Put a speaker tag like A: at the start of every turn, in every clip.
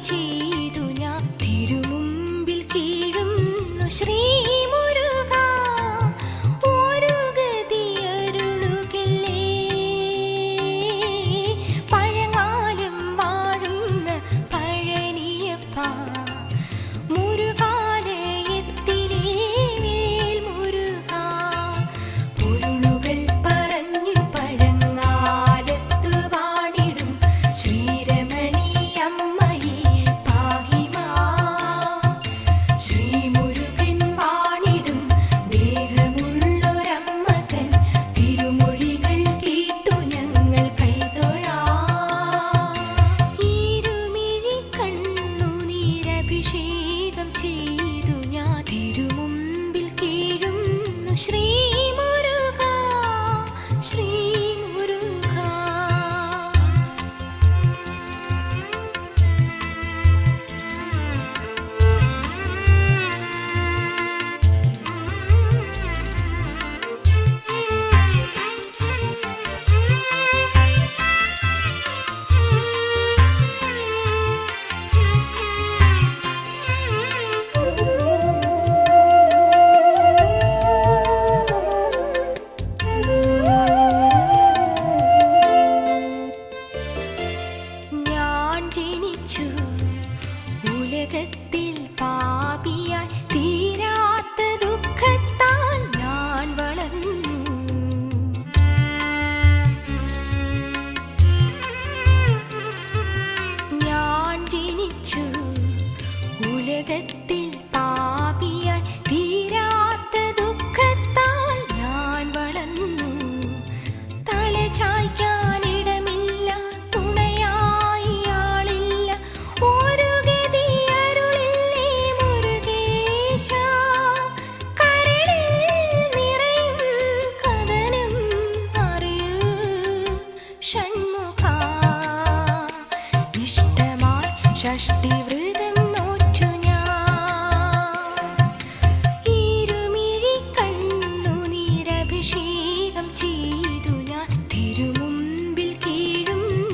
A: ചെയ്തു ഞാൻ തിരുമുമ്പിൽ കീഴുന്നു ശ്രീ മുരുക ഒരു ഗതിയരുളുകില്ലേ പഴങ്ങാലം വാഴുന്ന പഴനിയപ്പ മുരുകാലയത്തിലെ വേൽ മുരുക പൊരുളുകൾ പറഞ്ഞു പഴങ്ങാലത്തു വാണിടും ശ്രീരമണിയമ്മയെ പാഹിമാ ശ്രീമുരുകൻ വാണിടും ദേഹമുള്ളൊരമ്മതൻ തിരുമൊഴികൾ കേട്ടു ഞങ്ങൾ കൈതൊഴാം ഇരുമിഴി കണ്ണുനീരഭിഷേകം ചെയ്തു ഞാൻ തിരുമുമ്പിൽ കീഴുന്നു ശ്രീ മുരുക ശ്രീ മുരുക ഞാൻ ജനിച്ചു ഉലകത്തിൽ പാപിയായി തീരാത്ത ദുഃഖത്താൽ ഞാൻ വളർന്നു ഞാൻ ജനിച്ചു ഉലകത്തിൽ പാപിയായി തീരാത്ത ദുഃഖത്താൽ ഞാൻ വളർന്നു തല ചായ്ക്കാനിടമില്ല തുണയായി ആളില്ല ഒരു ഗതി അരുളില്ലേ മുരുകേശ കരളിൽ നിറയും കഥനം അറിയൂ ഷൺമുഖ ഇഷ്ടമായി ഷഷ്ടിവ്രതം നോറ്റു ഞാൻ ഇരുമിഴി കണ്ണുനീരഭിഷേകം ചെയ്തു ഞാൻ തിരുമുമ്പിൽ കീഴുന്നു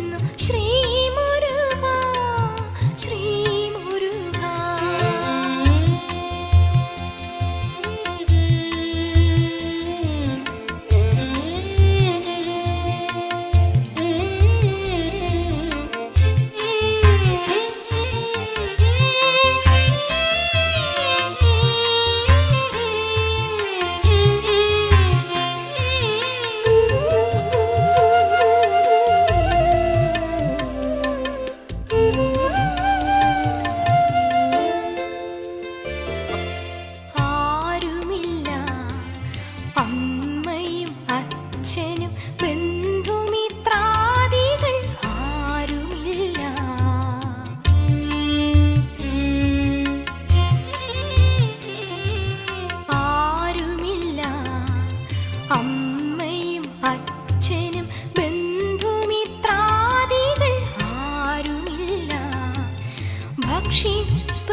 A: ശ്രീ മുരുക ശ്രീ മുരുക ആരുമില്ല അമ്മയും അച്ഛനും ബന്ധുമിത്രാദികൾ ആരുമില്ല ആരുമില്ല അമ്മയും അച്ഛനും ബന്ധുമിത്രാദികൾ ആരുമില്ല ഭക്ഷിപ്പ